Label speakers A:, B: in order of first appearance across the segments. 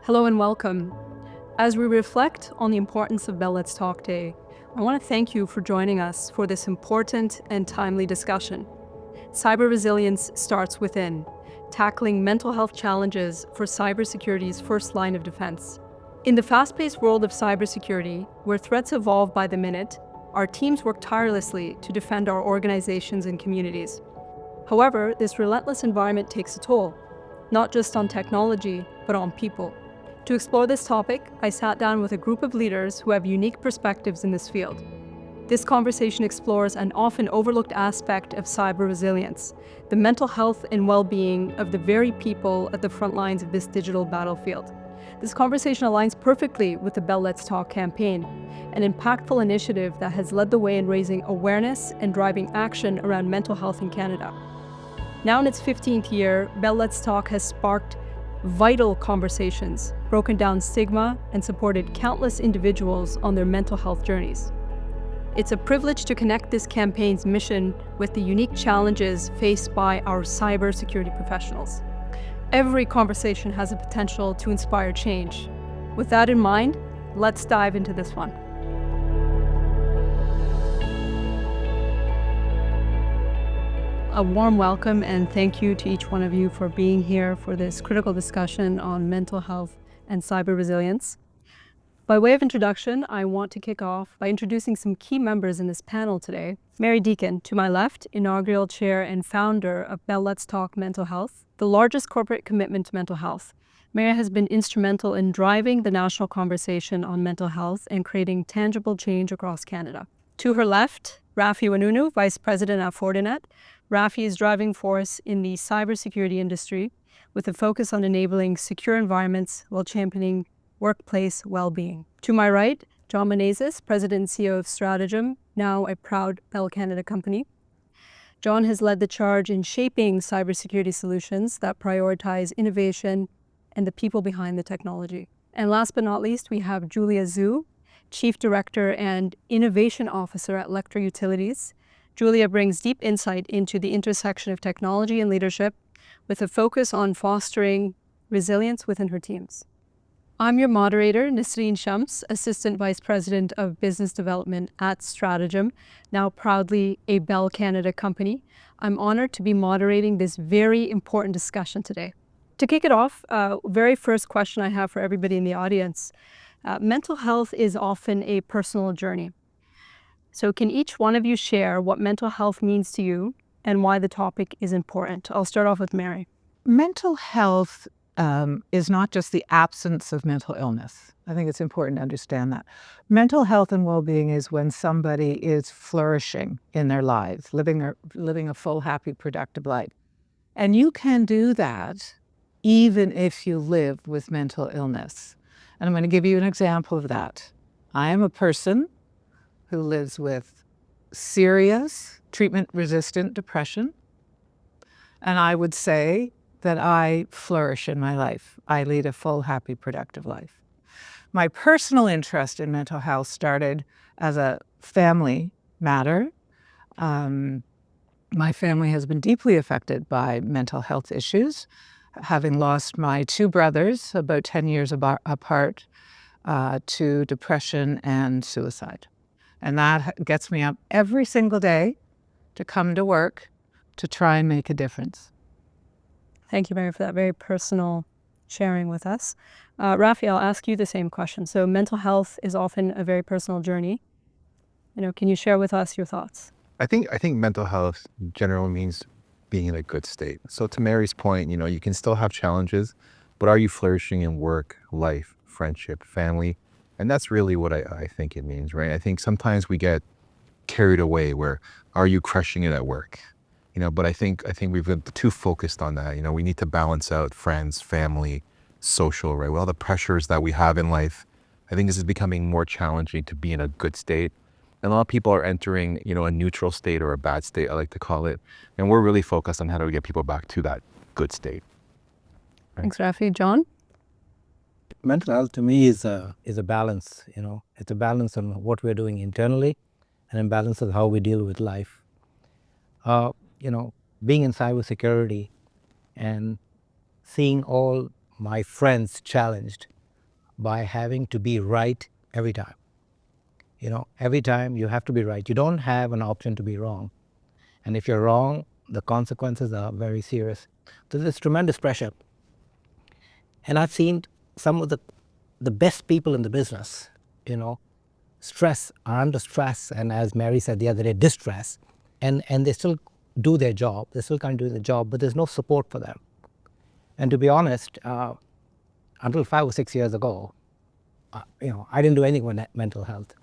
A: Hello and welcome. As we reflect on the importance of Bell Let's Talk Day, I want to thank you for joining us for this important and timely discussion. Cyber resilience starts within, tackling mental health challenges for cybersecurity's first line of defense. In the fast-paced world of cybersecurity, where threats evolve by the minute, our teams work tirelessly to defend our organizations and communities. However, this relentless environment takes a toll, not just on technology, but on people. To explore this topic, I sat down with a group of leaders who have unique perspectives in this field. This conversation explores an often overlooked aspect of cyber resilience, the mental health and well-being of the very people at the front lines of this digital battlefield. This conversation aligns perfectly with the Bell Let's Talk campaign, an impactful initiative that has led the way in raising awareness and driving action around mental health in Canada. Now in its 15th year, Bell Let's Talk has sparked vital conversations, broken down stigma, and supported countless individuals on their mental health journeys. It's a privilege to connect this campaign's mission with the unique challenges faced by our cybersecurity professionals. Every conversation has a potential to inspire change. With that in mind, let's dive into this one. A warm welcome and thank you to each one of you for being here for this critical discussion on mental health and cyber resilience. By way of introduction, I want to kick off by introducing some key members in this panel today. Mary Deacon, to my left, inaugural chair and founder of Bell Let's Talk Mental Health, the largest corporate commitment to mental health. Mary has been instrumental in driving the national conversation on mental health and creating tangible change across Canada. To her left, Rafi Wanunu, Vice President at Fortinet. Rafi is driving force in the cybersecurity industry with a focus on enabling secure environments while championing workplace well-being. To my right, John Menezes, President and CEO of Stratagem, now a proud Bell Canada company. John has led the charge in shaping cybersecurity solutions that prioritize innovation and the people behind the technology. And last but not least, we have Julia Zhu, Chief Director and Innovation Officer at Lectra Utilities. Julia brings deep insight into the intersection of technology and leadership with a focus on fostering resilience within her teams. I'm your moderator, Nisreen Shams, Assistant Vice President of Business Development at Stratagem, now proudly a Bell Canada company. I'm honored to be moderating this very important discussion today. To kick it off, very first question I have for everybody in the audience. Mental health is often a personal journey. So can each one of you share what mental health means to you and why the topic is important? I'll start off with Mary.
B: Mental health is not just the absence of mental illness. I think it's important to understand that. Mental health and well-being is when somebody is flourishing in their lives, living a full, happy, productive life. And you can do that even if you live with mental illness. And I'm going to give you an example of that. I am a person who lives with serious treatment-resistant depression. And I would say that I flourish in my life. I lead a full, happy, productive life. My personal interest in mental health started as a family matter. My family has been deeply affected by mental health issues, having lost my two brothers about 10 years apart to depression and suicide. And that gets me up every single day to come to work to try and make a difference.
A: Thank you, Mary, for that very personal sharing with us. Rafi, I'll ask you the same question. So mental health is often a very personal journey. Can you share with us your thoughts?
C: I think mental health generally means being in a good state. So to Mary's point, you can still have challenges, but are you flourishing in work, life, friendship, family? And that's really what I think it means, right? I think sometimes we get carried away where, are you crushing it at work? But I think we've been too focused on that. We need to balance out friends, family, social, right? With all the pressures that we have in life, I think this is becoming more challenging to be in a good state. And a lot of people are entering, a neutral state or a bad state, I like to call it. And we're really focused on how do we get people back to that good state.
A: Right? Thanks, Rafi. John?
D: Mental health to me is a balance, It's a balance on what we're doing internally and a balance of how we deal with life. Being in cybersecurity and seeing all my friends challenged by having to be right every time. Every time you have to be right. You don't have an option to be wrong. And if you're wrong, the consequences are very serious. So there's tremendous pressure. And I've seen some of the best people in the business, are under stress, and as Mary said the other day, distress, and they still do their job. They still can't do the job, but there's no support for them. And to be honest, until 5 or 6 years ago, I didn't do anything with mental health.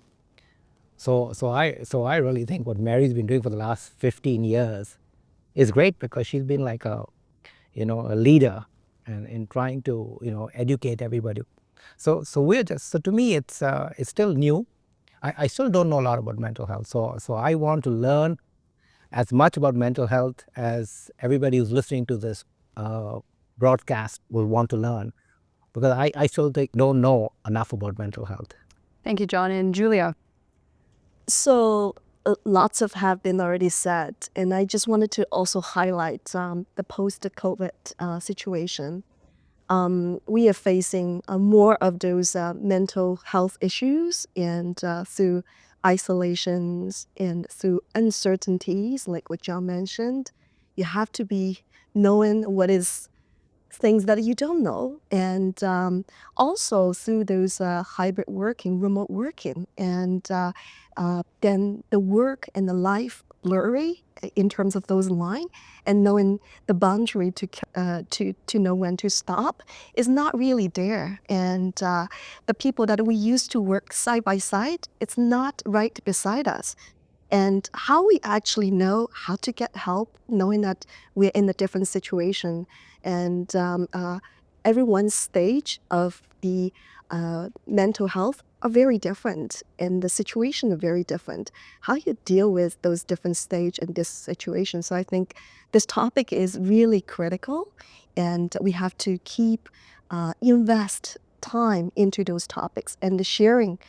D: So I really think what Mary's been doing for the last 15 years is great, because she's been like a leader and in trying to educate everybody. So to me it's still new. I still don't know a lot about mental health. So I want to learn as much about mental health as everybody who's listening to this broadcast will want to learn, because I still don't know enough about mental health.
A: Thank you, John. And Julia?
E: So lots of have been already said, and I just wanted to also highlight the post-COVID situation. We are facing more of those mental health issues, and through isolations and through uncertainties, like what John mentioned. You have to be knowing what is things that you don't know, and also through those hybrid working, remote working, and then the work and the life blurry in terms of those lines, and knowing the boundary to know when to stop is not really there. And the people that we used to work side by side, it's not right beside us. And how we actually know how to get help, knowing that we're in a different situation, and everyone's stage of the mental health are very different, and the situation are very different. How you deal with those different stage and this situation. So I think this topic is really critical, and we have to keep invest time into those topics and the sharing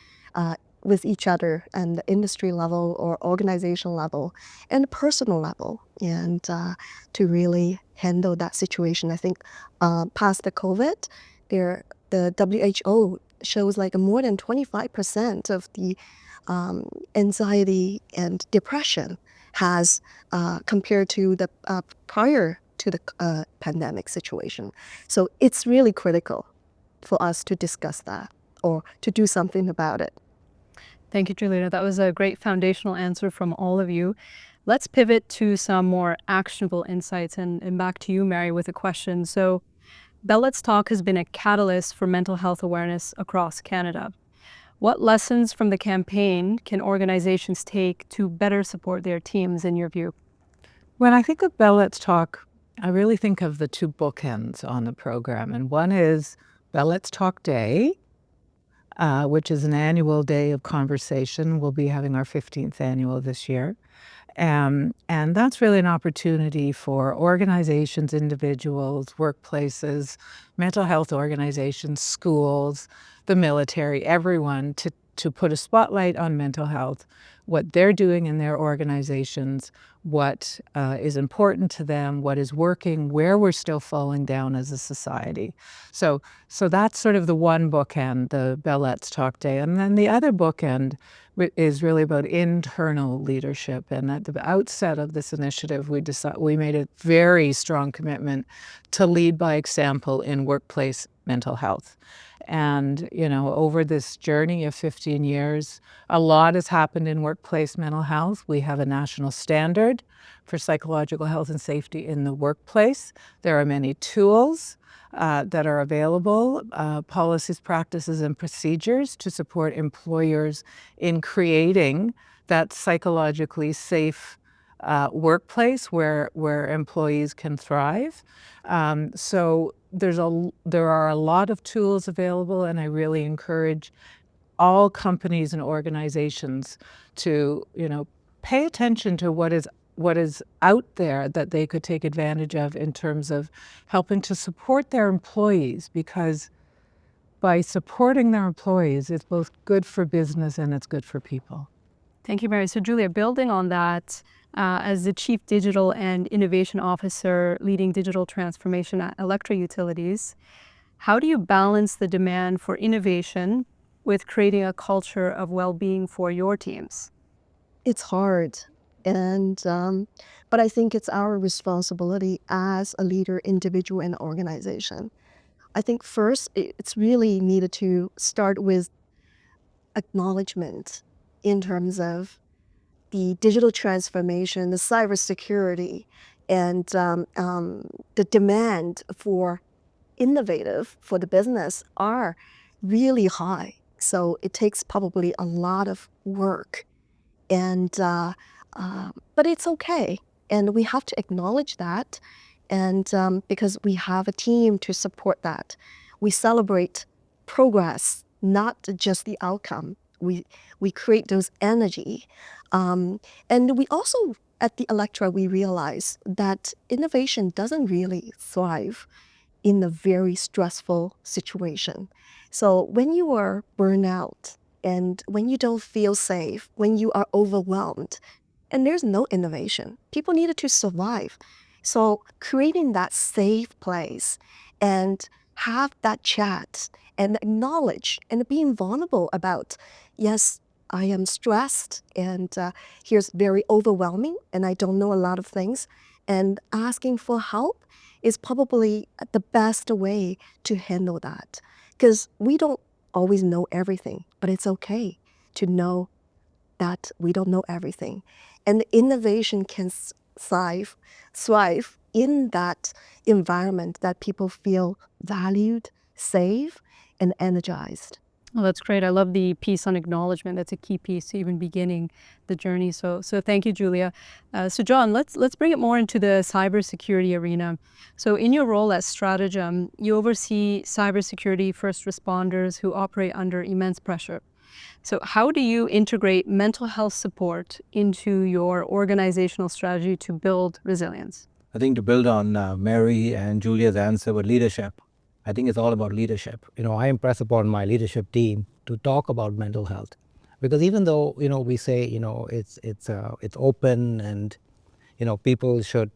E: with each other, and the industry level or organization level and personal level, and to really handle that situation. I think past the COVID, the WHO shows like more than 25% of the anxiety and depression has compared to the prior to the pandemic situation. So it's really critical for us to discuss that or to do something about it.
A: Thank you, Julia. That was a great foundational answer from all of you. Let's pivot to some more actionable insights, and back to you, Mary, with a question. So Bell Let's Talk has been a catalyst for mental health awareness across Canada. What lessons from the campaign can organizations take to better support their teams, in your view?
B: When I think of Bell Let's Talk, I really think of the two bookends on the program. And one is Bell Let's Talk Day, which is an annual day of conversation. We'll be having our 15th annual this year. And that's really an opportunity for organizations, individuals, workplaces, mental health organizations, schools, the military, everyone to put a spotlight on mental health, what they're doing in their organizations, what is important to them, what is working, where we're still falling down as a society. So that's sort of the one bookend, the Bell Let's Talk Day. And then the other bookend is really about internal leadership. And at the outset of this initiative, we made a very strong commitment to lead by example in workplace mental health. And, over this journey of 15 years, a lot has happened in workplace mental health. We have a national standard for psychological health and safety in the workplace. There are many tools that are available, policies, practices, and procedures to support employers in creating that psychologically safe workplace where employees can thrive. So there are a lot of tools available, and I really encourage all companies and organizations to pay attention to what is out there that they could take advantage of in terms of helping to support their employees, because by supporting their employees, it's both good for business and it's good for people.
A: Thank you, Mary. So Julia, building on that, as the Chief Digital and Innovation Officer leading digital transformation at Electra Utilities, How do you balance the demand for innovation with creating a culture of well-being for your teams?
E: It's hard. And, but I think it's our responsibility as a leader, individual, and organization. I think first, it's really needed to start with acknowledgement in terms of the digital transformation, the cybersecurity, and the demand for innovative for the business are really high. So it takes probably a lot of work, and but it's okay, and we have to acknowledge that, and because we have a team to support that, we celebrate progress, not just the outcome. We create those energy, and we also at the Electra we realize that innovation doesn't really thrive in a very stressful situation. So when you are burned out and when you don't feel safe, when you are overwhelmed, and there's no innovation, people needed to survive. So creating that safe place and have that chat and acknowledge and being vulnerable about, yes, I am stressed and here's very overwhelming and I don't know a lot of things, and asking for help is probably the best way to handle that. Because we don't always know everything, but it's okay to know that we don't know everything. And innovation can thrive in that environment that people feel valued, safe, and energized.
A: Well, that's great. I love the piece on acknowledgement. That's a key piece to even beginning the journey. So thank you, Julia. So John, let's bring it more into the cybersecurity arena. So in your role at Stratagem, you oversee cybersecurity first responders who operate under immense pressure. So how do you integrate mental health support into your organizational strategy to build resilience?
D: I think to build on Mary and Julia's answer with leadership, I think it's all about leadership. I impress upon my leadership team to talk about mental health, because even though we say it's open and people should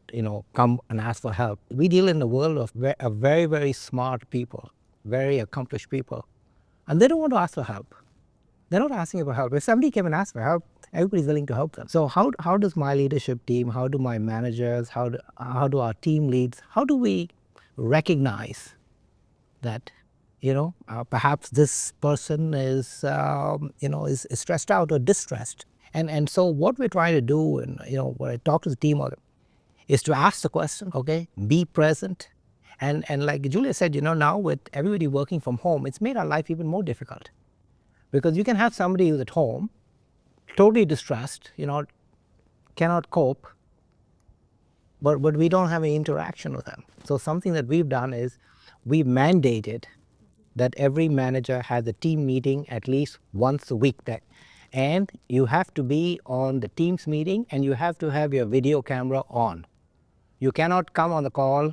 D: come and ask for help, we deal in a world of very, very smart people, very accomplished people, and they don't want to ask for help. They're not asking for help. If somebody came and asked for help, everybody's willing to help them. So how does my leadership team, how do my managers, how do our team leads, how do we recognize that perhaps this person is is stressed out or distressed, and so what we're trying to do, and what I talk to the team about, is to ask the question, okay, be present, and like Julia said, now with everybody working from home, it's made our life even more difficult, because you can have somebody who's at home totally distressed, cannot cope, but we don't have any interaction with them. So something that we've done is we've mandated that every manager has a team meeting at least once a week, and you have to be on the Teams meeting and you have to have your video camera on. You cannot come on the call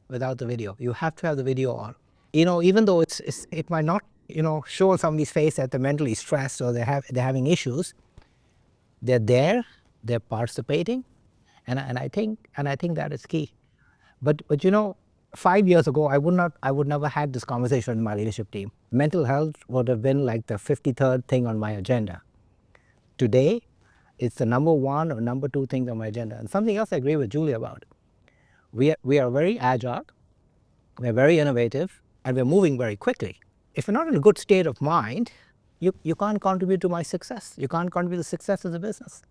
D: without the video. You have to have the video on. Even though it might not show somebody's face that they're mentally stressed or they're having issues, they're there, they're participating, and I think that is key. But 5 years ago, I would never had this conversation with my leadership team. Mental health would have been like the 53rd thing on my agenda. Today, it's the number 1 or number 2 thing on my agenda. And something else I agree with Julia about. We are very agile, we're very innovative, and we're moving very quickly. If you're not in a good state of mind, you can't contribute to my success. You can't contribute to the success of the business.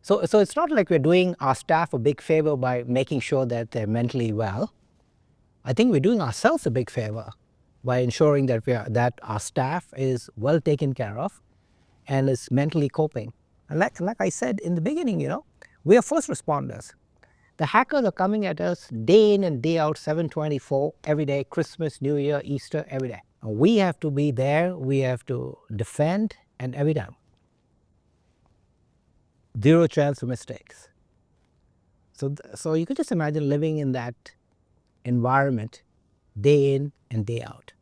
D: So it's not like we're doing our staff a big favor by making sure that they're mentally well. I think we're doing ourselves a big favor by ensuring that our staff is well taken care of and is mentally coping. And like I said in the beginning, we are first responders. The hackers are coming at us day in and day out, 7/24, every day, Christmas, New Year, Easter, every day. And we have to be there, we have to defend, and every time. Zero chance for mistakes. So you could just imagine living in that environment day in and day out.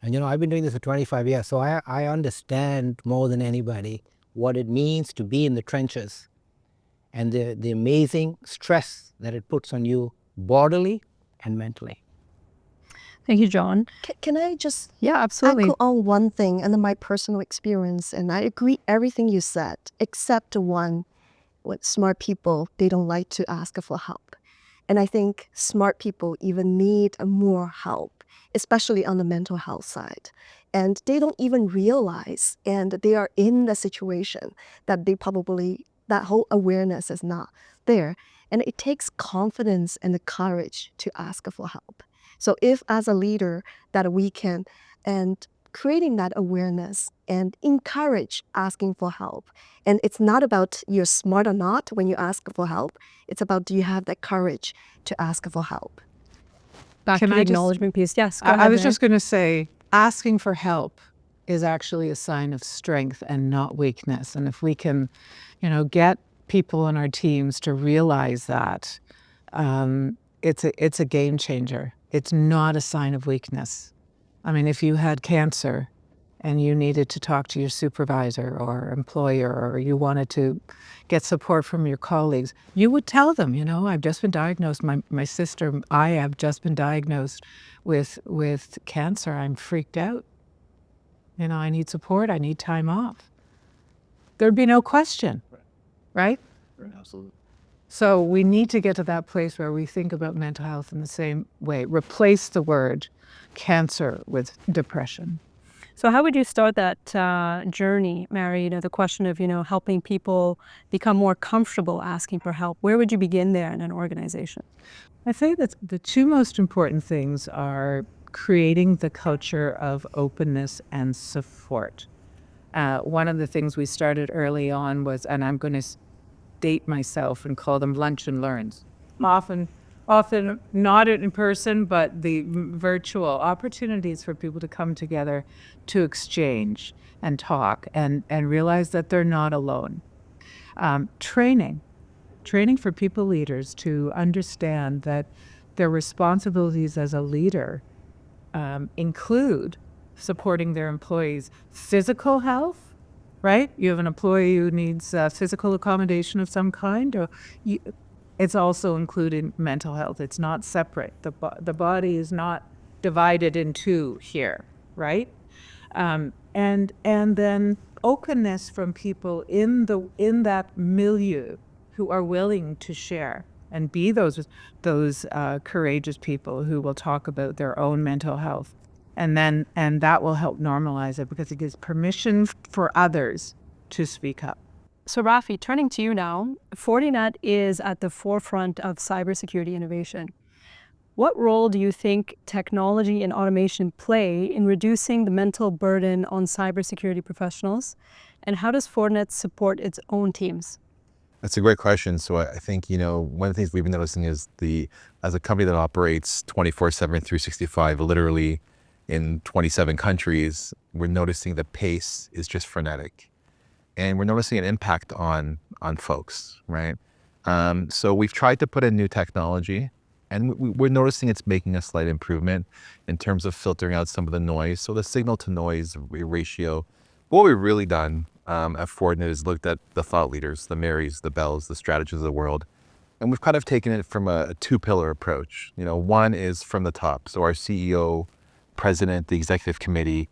D: And I've been doing this for 25 years, so I understand more than anybody what it means to be in the trenches and the amazing stress that it puts on you bodily and mentally.
A: Thank you, John.
E: Can I just
A: Yeah, absolutely.
E: echo on one thing and then my personal experience? And I agree everything you said, except one, with smart people, they don't like to ask for help. And I think smart people even need more help, especially on the mental health side. And they don't even realize, and they are in the situation that they probably, that whole awareness is not there. And it takes confidence and the courage to ask for help. So if as a leader that we can, and creating that awareness and encourage asking for help. And it's not about you're smart or not when you ask for help. It's about, do you have that courage to ask for help?
A: Back
B: Can
A: to the
B: I just-
A: acknowledgement piece. Yes, go
B: I
A: ahead,
B: was
A: Mary.
B: just going to say, asking for help is actually a sign of strength and not weakness. And if we can, get people in our teams to realize that, it's a game changer. It's not a sign of weakness. I mean, if you had cancer and you needed to talk to your supervisor or employer, or you wanted to get support from your colleagues, you would tell them, I've just been diagnosed. My sister, I have just been diagnosed with cancer. I'm freaked out. I need support. I need time off. There'd be no question, right?
C: Absolutely.
B: So we need to get to that place where we think about mental health in the same way. Replace the word cancer with depression.
A: So how would you start that journey, Mary? The question of, helping people become more comfortable asking for help. Where would you begin there in an organization?
B: I think that the two most important things are creating the culture of openness and support. One of the things we started early on was, and I'm going to date myself and call them lunch and learns. Often not in person, but the virtual opportunities for people to come together to exchange and talk and realize that they're not alone. Training for people leaders to understand that their responsibilities as a leader include supporting their employees' physical health, right? You have an employee who needs physical accommodation of some kind, or it's also including mental health. It's not separate. The body is not divided in two here, right? And then openness from people in that milieu who are willing to share and be those courageous people who will talk about their own mental health. And that will help normalize it because it gives permission for others to speak up.
A: So Rafi, turning to you now, Fortinet is at the forefront of cybersecurity innovation. What role do you think technology and automation play in reducing the mental burden on cybersecurity professionals? And how does Fortinet support its own teams?
C: That's a great question. So I think, one of the things we've been noticing is as a company that operates 24/7, 365, literally in 27 countries, we're noticing the pace is just frenetic. And we're noticing an impact on folks, right? So we've tried to put in new technology, and we're noticing it's making a slight improvement in terms of filtering out some of the noise. So the signal to noise ratio. What we've really done at Fortinet is looked at the thought leaders, the Marys, the Bells, the strategists of the world, and we've kind of taken it from a two-pillar approach. One is from the top. So our CEO, president, the executive committee,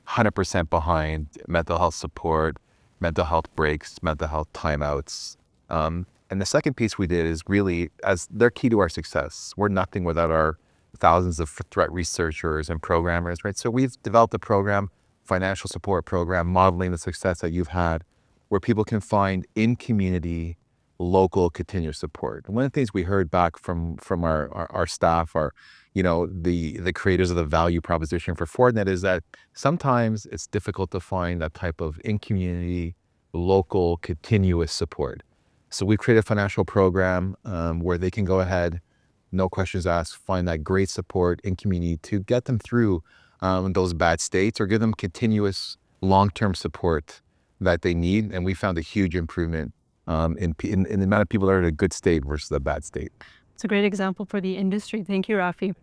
C: 100% behind mental health support, mental health breaks, mental health timeouts. And the second piece we did is really, as they're key to our success. We're nothing without our thousands of threat researchers and programmers, right? So we've developed a program, financial support program, modeling the success that you've had, where people can find in community, local continuous support. And one of the things we heard back from our staff, the creators of the value proposition for Fortinet, is that sometimes it's difficult to find that type of in-community, local, continuous support. So we created a financial program where they can go ahead, no questions asked, find that great support in community to get them through those bad states or give them continuous long-term support that they need. And we found a huge improvement in the amount of people that are in a good state versus a bad state.
A: It's a great example for the industry. Thank you, Rafi.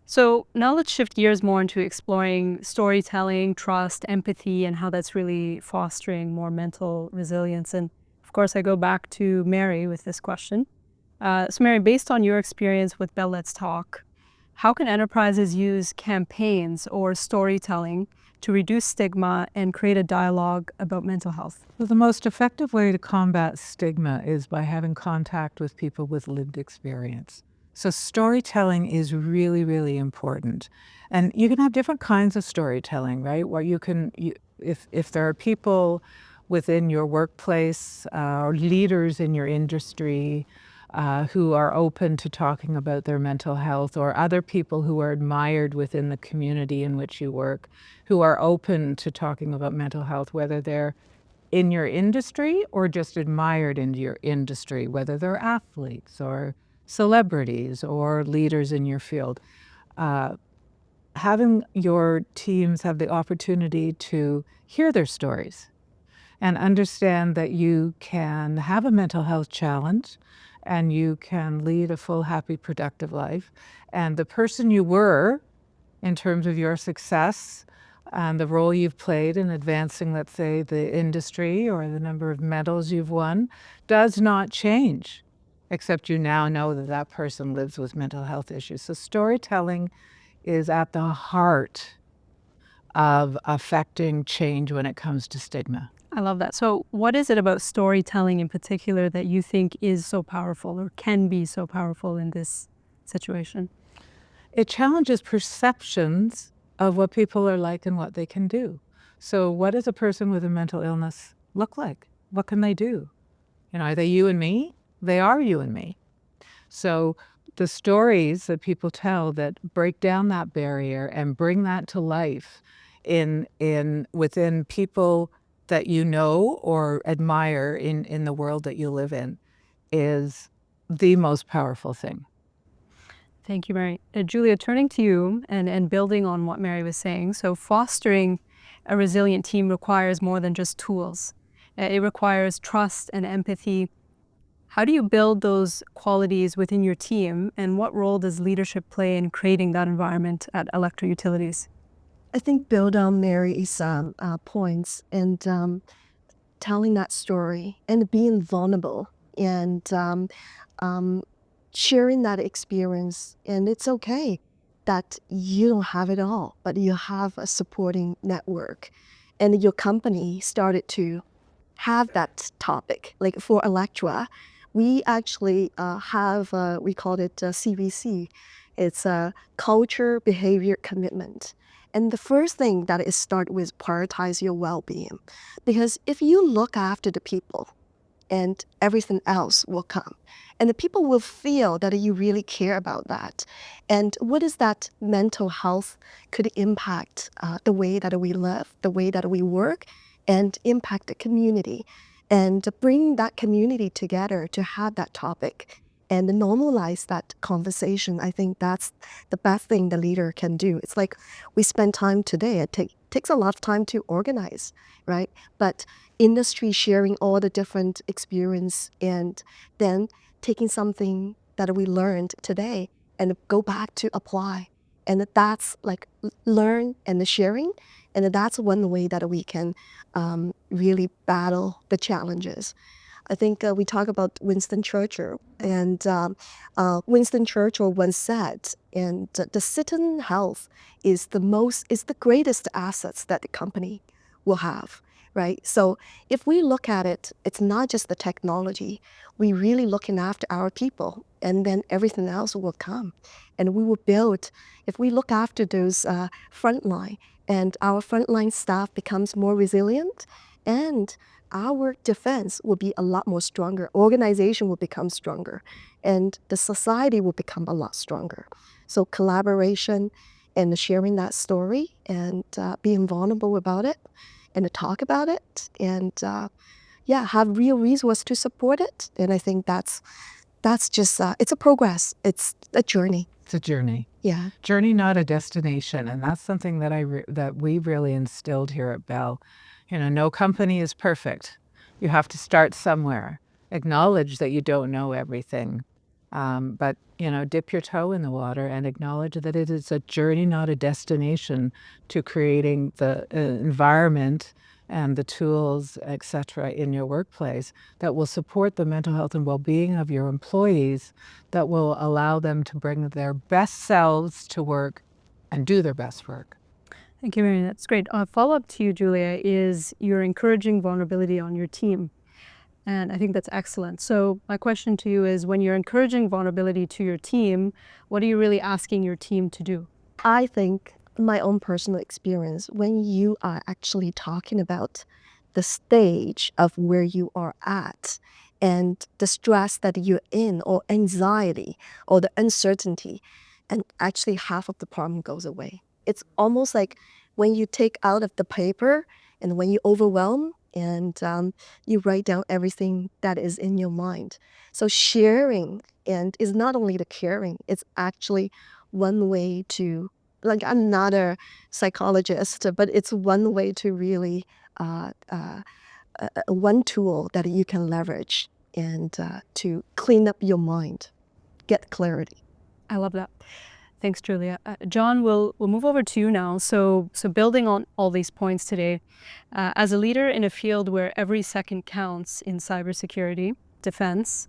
A: So now let's shift gears more into exploring storytelling, trust, empathy, and how that's really fostering more mental resilience. And of course, I go back to Mary with this question. So Mary, based on your experience with Bell Let's Talk, How can enterprises use campaigns or storytelling to reduce stigma and create a dialogue about mental health?
B: Well, the most effective way to combat stigma is by having contact with people with lived experience. So storytelling is really, really important. And you can have different kinds of storytelling, right? Where if there are people within your workplace or leaders in your industry who are open to talking about their mental health, or other people who are admired within the community in which you work, who are open to talking about mental health, whether they're in your industry or just admired in your industry, whether they're athletes or celebrities or leaders in your field. Having your teams have the opportunity to hear their stories and understand that you can have a mental health challenge and you can lead a full, happy, productive life. And the person you were in terms of your success and the role you've played in advancing, let's say, the industry or the number of medals you've won does not change, except you now know that that person lives with mental health issues. So storytelling is at the heart of affecting change when it comes to stigma.
A: I love that. So what is it about storytelling in particular that you think is so powerful or can be so powerful in this situation?
B: It challenges perceptions of what people are like and what they can do. So what does a person with a mental illness look like? What can they do? Are they you and me? They are you and me. So the stories that people tell that break down that barrier and bring that to life within people that you know or admire in the world that you live in is the most powerful thing.
A: Thank you, Mary. Julia, turning to you and building on what Mary was saying, so fostering a resilient team requires more than just tools. It requires trust and empathy. How do you build those qualities within your team, and what role does leadership play in creating that environment at Electra Utilities?
E: I think build on Mary's points and telling that story and being vulnerable and sharing that experience. And it's okay that you don't have it all, but you have a supporting network. And your company started to have that topic. Like for Electra, we actually have, we call it CBC. It's a culture, behavior, commitment. And the first thing that is start with prioritize your well-being. Because if you look after the people, and everything else will come. And the people will feel that you really care about that. And what is that mental health could impact the way that we live, the way that we work, and impact the community. And bring that community together to have that topic and normalize that conversation. I think that's the best thing the leader can do. It's like we spend time today. It takes a lot of time to organize, right? But industry sharing all the different experience and then taking something that we learned today and go back to apply. And that's like learn and the sharing. And that's one way that we can really battle the challenges. I think we talk about Winston Churchill, and Winston Churchill once said, and the citizen health is the greatest assets that the company will have, right? So if we look at it, it's not just the technology. We really looking after our people, and then everything else will come, and we will build. If we look after those frontline, and our frontline staff becomes more resilient, and our defense will be a lot more stronger. Organization will become stronger, and the society will become a lot stronger. So collaboration and sharing that story and being vulnerable about it and to talk about it and have real resource to support it. And I think that's just, it's a progress. It's a journey.
B: It's a journey.
E: Yeah.
B: Journey, not a destination. And that's something that that we really instilled here at Bell. No company is perfect. You have to start somewhere. Acknowledge that you don't know everything. But, dip your toe in the water and acknowledge that it is a journey, not a destination, to creating the environment and the tools, etc., in your workplace that will support the mental health and well-being of your employees, that will allow them to bring their best selves to work and do their best work.
A: Thank you, Mary. That's great. A follow-up to you, Julia, is you're encouraging vulnerability on your team. And I think that's excellent. So my question to you is, when you're encouraging vulnerability to your team, what are you really asking your team to do?
E: I think my own personal experience, when you are actually talking about the stage of where you are at and the stress that you're in, or anxiety or the uncertainty, and actually half of the problem goes away. It's almost like when you take out of the paper and when you overwhelm and you write down everything that is in your mind. So sharing and is not only the caring, it's actually one way to, like, I'm not a psychologist, but it's one way to really one tool that you can leverage and to clean up your mind, get clarity.
A: I love that. Thanks, Julia. John, we'll move over to you now. So building on all these points today, as a leader in a field where every second counts in cybersecurity defense,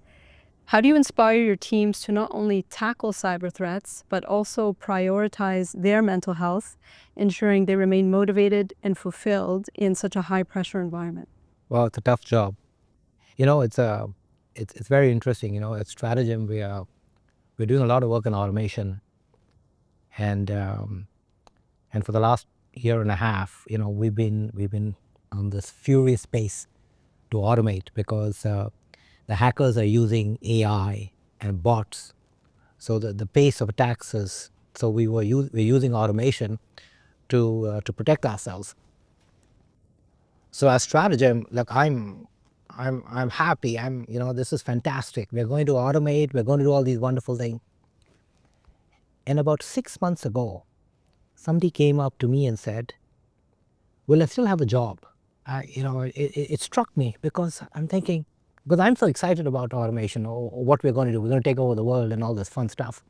A: how do you inspire your teams to not only tackle cyber threats, but also prioritize their mental health, ensuring they remain motivated and fulfilled in such a high-pressure environment?
D: Well, it's a tough job. You know, it's very interesting. You know, at Stratagem, we're doing a lot of work in automation, and for the last year and a half, you know, we've been on this furious pace to automate, because the hackers are using AI and bots, so the pace of attacks is. So we're using automation to protect ourselves. So as Stratagem, like I'm happy. This is fantastic. We're going to automate. We're going to do all these wonderful things. And about 6 months ago, somebody came up to me and said, "Will I still have a job?" It struck me, because I'm thinking, because I'm so excited about automation, or what we're going to do. We're going to take over the world and all this fun stuff.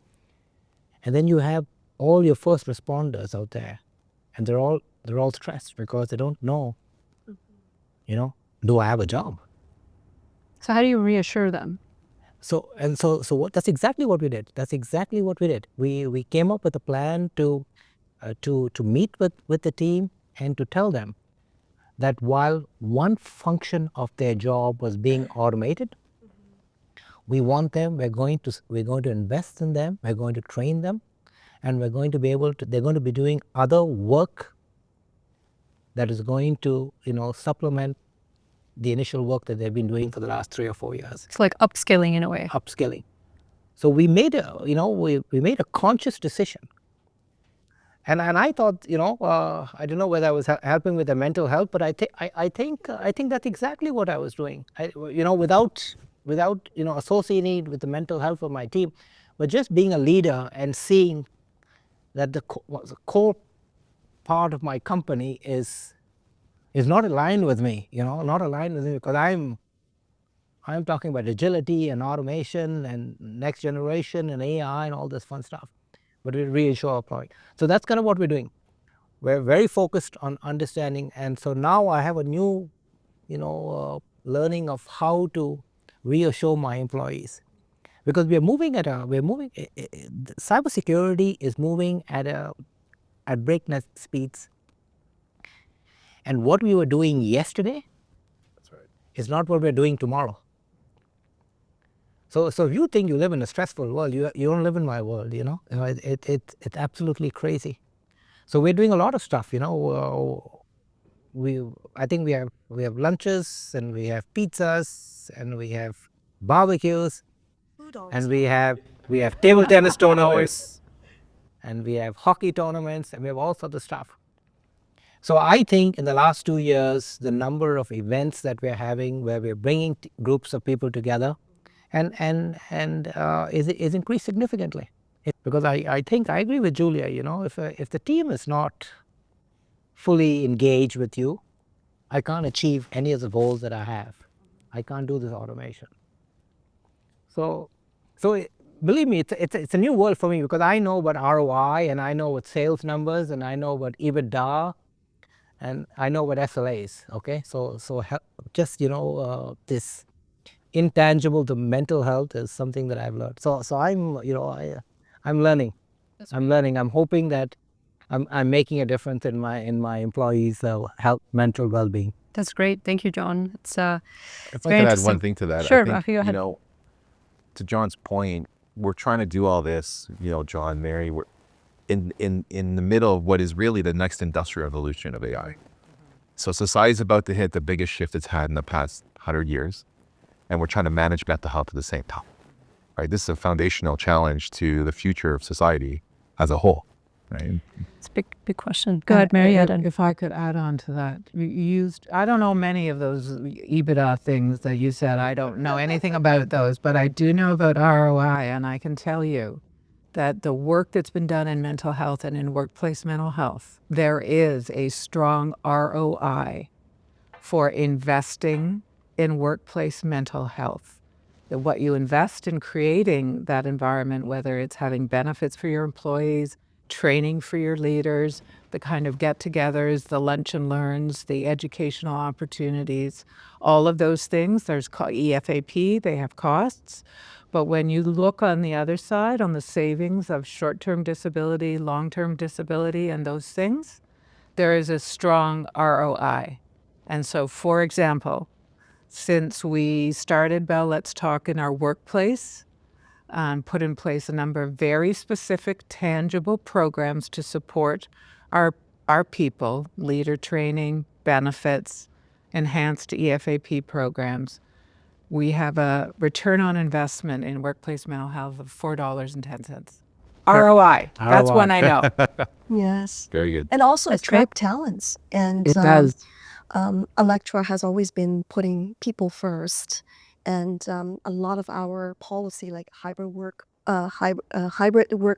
D: And then you have all your first responders out there, and they're all stressed because they don't know, do I have a job?
A: So how do you reassure them?
D: So that's exactly what we did. That's exactly what we did. We came up with a plan to meet with the team and to tell them that while one function of their job was being automated, we want them. We're going to invest in them. We're going to train them, and we're going to be able to. They're going to be doing other work that is going to supplement the initial work that they've been doing for the last 3 or 4 years.
A: It's like upskilling in a way.
D: Upskilling. So we made we made a conscious decision. And I thought, I don't know whether I was helping with the mental health, but I think that's exactly what I was doing. Without associating it with the mental health of my team, but just being a leader and seeing that the core part of my company is not aligned with me. Not aligned with me, because I'm talking about agility and automation and next generation and AI and all this fun stuff. But we reassure our point. So that's kind of what we're doing. We're very focused on understanding, and so now I have a new, learning of how to reassure my employees, because cybersecurity is moving at breakneck speeds, and what we were doing yesterday, is not what we're doing tomorrow. So if you think you live in a stressful world, you don't live in my world. It's absolutely crazy. So we're doing a lot of stuff. I think we have lunches, and we have pizzas, and we have barbecues, and we have table tennis tournaments, and we have hockey tournaments, and we have all sorts of stuff. So I think in the last 2 years, the number of events that we're having, where we're bringing groups of people together, and is increased significantly. Because I think I agree with Julia. If the team is not fully engaged with you, I can't achieve any of the goals that I have. I can't do this automation. So believe me, it's a new world for me, because I know about ROI, and I know what sales numbers, and I know about EBITDA, and I know what SLA is. Okay, so just this intangible, the mental health is something that I've learned. So I'm I'm learning. I'm learning. I'm hoping that I'm making a difference in my employees' health, mental well-being.
A: That's great. Thank you, John. It's
C: If I
A: very
C: could add one
A: interesting.
C: thing to that,
A: Sure,
C: I think,
A: Rafi, go ahead.
C: to John's point, we're trying to do all this, John, Mary, we're in the middle of what is really the next industrial revolution of AI. So society's about to hit the biggest shift it's had in the past 100 years, and we're trying to manage mental health at the same time, right? This is a foundational challenge to the future of society as a whole, right?
A: It's a big question. Go ahead, Mary.
B: If I could add on to that, you used, I don't know many of those EBITDA things that you said. I don't know anything about those, but I do know about ROI, and I can tell you that the work that's been done in mental health and in workplace mental health, there is a strong ROI for investing in workplace mental health. That what you invest in creating that environment, whether it's having benefits for your employees, training for your leaders, the kind of get-togethers, the lunch and learns, the educational opportunities, all of those things. There's EFAP, they have costs. But when you look on the other side, on the savings of short-term disability, long-term disability, and those things, there is a strong ROI. And so, for example, since we started Bell Let's Talk in our workplace, put in place a number of very specific, tangible programs to support our people, leader training, benefits, enhanced EFAP programs. We have a return on investment in workplace mental health of $4.10. ROI. That's one I know.
E: Yes.
C: Very good.
E: And also
A: That's
E: attract talents. And
B: It does.
E: Electra has always been putting people first. And a lot of our policy, like hybrid work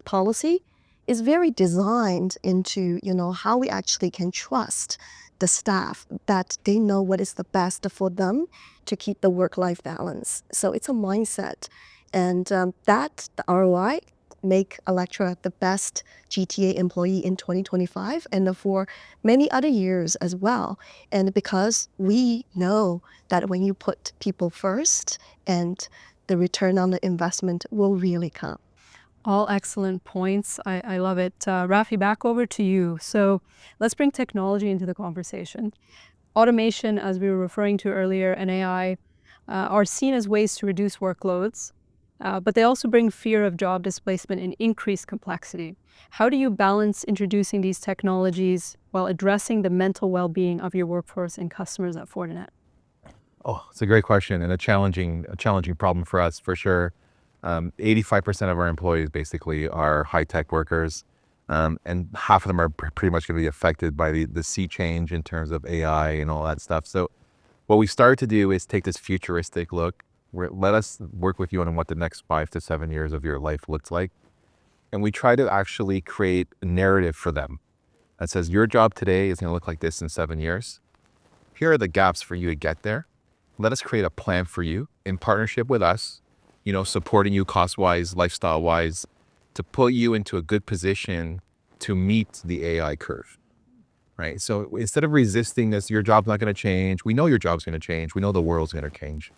E: policy, is very designed into, how we actually can trust the staff, that they know what is the best for them to keep the work-life balance. So it's a mindset. And that, the ROI, make Electra the best GTA employee in 2025 and for many other years as well. And because we know that when you put people first, and the return on the investment will really come.
A: All excellent points. I love it. Rafi, back over to you. So let's bring technology into the conversation. Automation, as we were referring to earlier, and AI are seen as ways to reduce workloads, but they also bring fear of job displacement and increased complexity. How do you balance introducing these technologies while addressing the mental well-being of your workforce and customers at Fortinet?
C: Oh, it's a great question and a challenging problem for us, for sure. 85% of our employees basically are high-tech workers, and half of them are pretty much going to be affected by the sea change in terms of AI and all that stuff. So what we started to do is take this futuristic look. Let us work with you on what the next 5 to 7 years of your life looks like. And we try to actually create a narrative for them that says, your job today is going to look like this in 7 years. Here are the gaps for you to get there. Let us create a plan for you in partnership with us, supporting you cost-wise, lifestyle-wise, to put you into a good position to meet the AI curve, right? So instead of resisting this, your job's not going to change. We know your job's going to change. We know the world's going to change.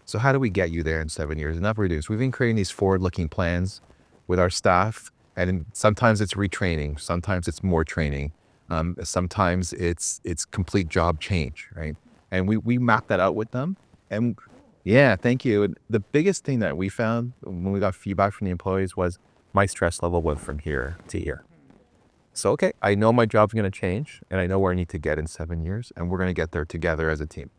C: So how do we get you there in 7 years? And that's what we do. So we've been creating these forward-looking plans with our staff, and sometimes it's retraining, sometimes it's more training, sometimes it's complete job change, right? And we map that out with them. And yeah, thank you. And the biggest thing that we found when we got feedback from the employees was my stress level went from here to here. So, okay, I know my job's going to change and I know where I need to get in 7 years, and we're going to get there together as a team.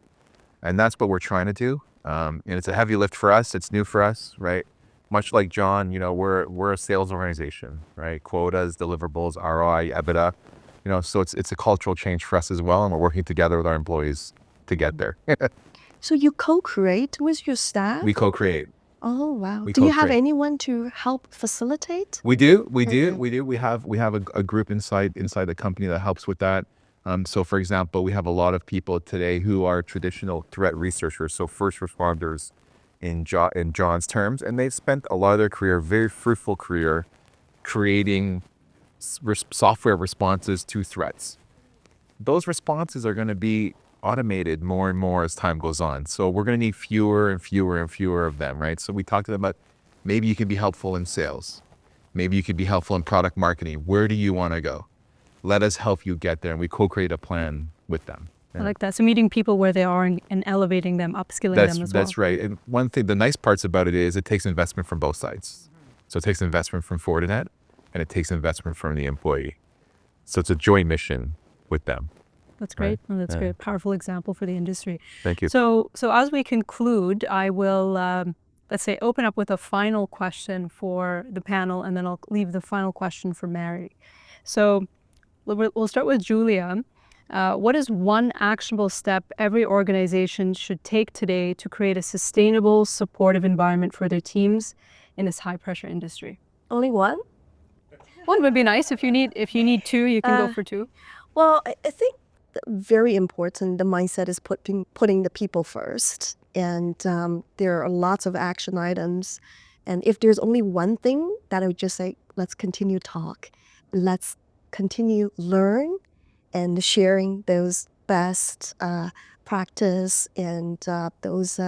C: And that's what we're trying to do. And it's a heavy lift for us. It's new for us, right? Much like John, we're a sales organization, right? Quotas, deliverables, ROI, EBITDA, so it's a cultural change for us as well. And we're working together with our employees to get there.
E: So you co-create with your staff?
C: We co-create.
E: Oh, wow.
C: We
E: Do you have
C: co-create.
E: anyone to help facilitate?
C: We do. We have a group inside the company that helps with that. So for example, we have a lot of people today who are traditional threat researchers, so first responders in John's terms, and they've spent a lot of their career, very fruitful career, creating software responses to threats. those responses are going to be automated more and more as time goes on. So we're going to need fewer and fewer and fewer of them, right? So we talked about maybe you can be helpful in sales. Maybe you could be helpful in product marketing. Where do you want to go? Let us help you get there. And we co-create a plan with them.
A: I like that. So meeting people where they are and elevating them, upskilling them as well.
C: That's right. And one thing, the nice parts about it is it takes investment from both sides. So it takes investment from Fortinet and it takes investment from the employee. So it's a joint mission with them.
A: That's great.
C: Right.
A: That's great. Powerful example for the industry.
C: Thank you.
A: So as we conclude, I will, let's say, open up with a final question for the panel, and then I'll leave the final question for Mary. So we'll start with Julia. What is one actionable step every organization should take today to create a sustainable, supportive environment for their teams in this high-pressure industry?
E: Only one?
A: One would be nice. If you need two, you can go for two.
E: Well, I think very important, the mindset is putting the people first. And there are lots of action items. And if there's only one thing, that I would just say, let's continue talk. Let's continue learn and sharing those best practice and those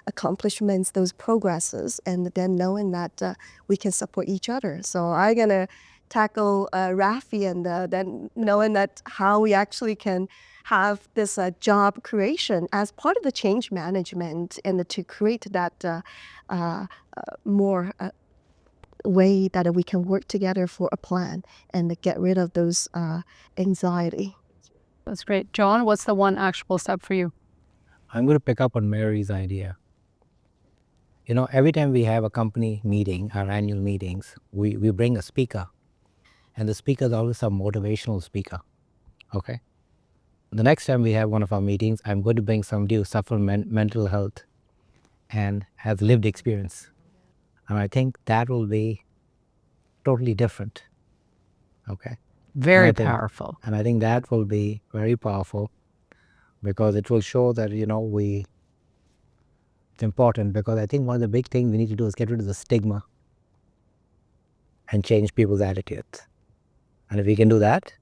E: accomplishments, those progresses, and then knowing that we can support each other. So I'm going to tackle Rafi, and then knowing that how we actually can have this job creation as part of the change management, and to create that more way that we can work together for a plan and to get rid of those anxiety.
A: That's great. John, what's the one actionable step for you?
D: I'm going to pick up on Mary's idea. You know, every time we have a company meeting, our annual meetings, we bring a speaker. And the speaker is always a motivational speaker. Okay? The next time we have one of our meetings, I'm going to bring somebody who suffers mental health and has lived experience. And I think that will be totally different. Okay?
B: Very powerful.
D: And I think that will be very powerful because it will show that, you know, it's important, because I think one of the big things we need to do is get rid of the stigma and change people's attitudes. And if we can do that,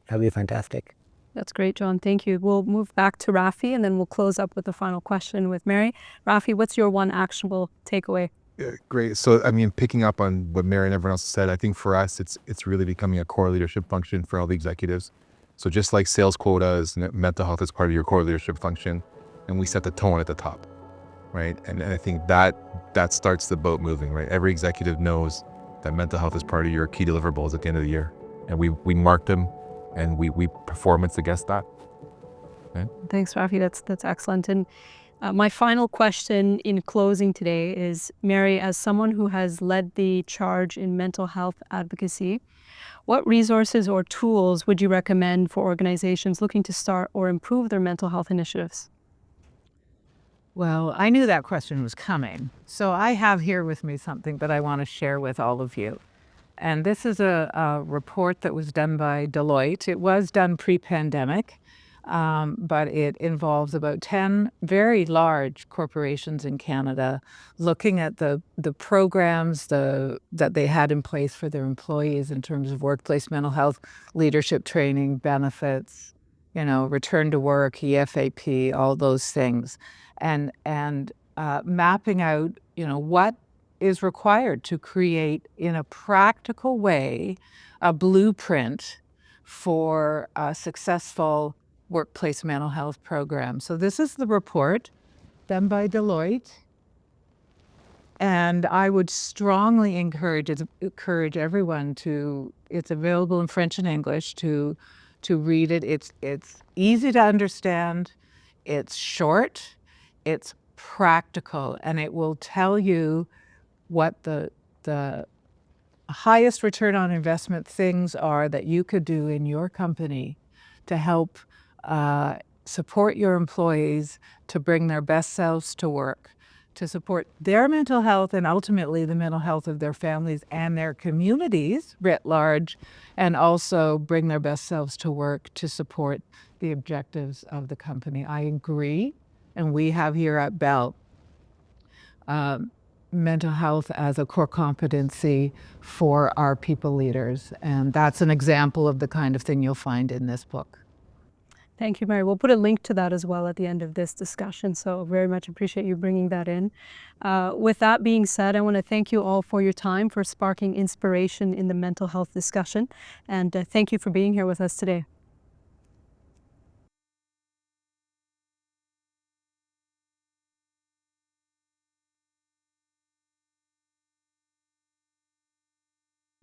D: that'll be fantastic.
A: That's great, John. Thank you. We'll move back to Rafi, and then we'll close up with the final question with Mary. Rafi, what's your one actionable takeaway?
C: Yeah, great. So, I mean, picking up on what Mary and everyone else said, I think for us, it's really becoming a core leadership function for all the executives. So just like sales quotas, mental health is part of your core leadership function, and we set the tone at the top, right? And I think that starts the boat moving, right? Every executive knows that mental health is part of your key deliverables at the end of the year. And we mark them, and we performance against that. Okay?
A: Thanks, Rafi. That's excellent. And my final question in closing today is, Mary, as someone who has led the charge in mental health advocacy, what resources or tools would you recommend for organizations looking to start or improve their mental health initiatives?
B: Well, I knew that question was coming. So I have here with me something that I want to share with all of you. And this is a report that was done by Deloitte. It was done pre-pandemic, but it involves about 10 very large corporations in Canada looking at the programs that they had in place for their employees in terms of workplace mental health, leadership training, benefits, you know, return to work, EFAP, all those things, and mapping out, you know, what is required to create in a practical way a blueprint for a successful workplace mental health program. So this is the report done by Deloitte. And I would strongly encourage everyone to, it's available in French and English, to read it. It's easy to understand, it's short, it's practical, and it will tell you what the highest return on investment things are that you could do in your company to help support your employees to bring their best selves to work, to support their mental health and ultimately the mental health of their families and their communities writ large, and also bring their best selves to work to support the objectives of the company. I agree, and we have here at Bell mental health as a core competency for our people leaders. And that's an example of the kind of thing you'll find in this book.
A: Thank you, Mary. We'll put a link to that as well at the end of this discussion, so very much appreciate you bringing that in. With that being said, I want to thank you all for your time, for sparking inspiration in the mental health discussion, and thank you for being here with us today.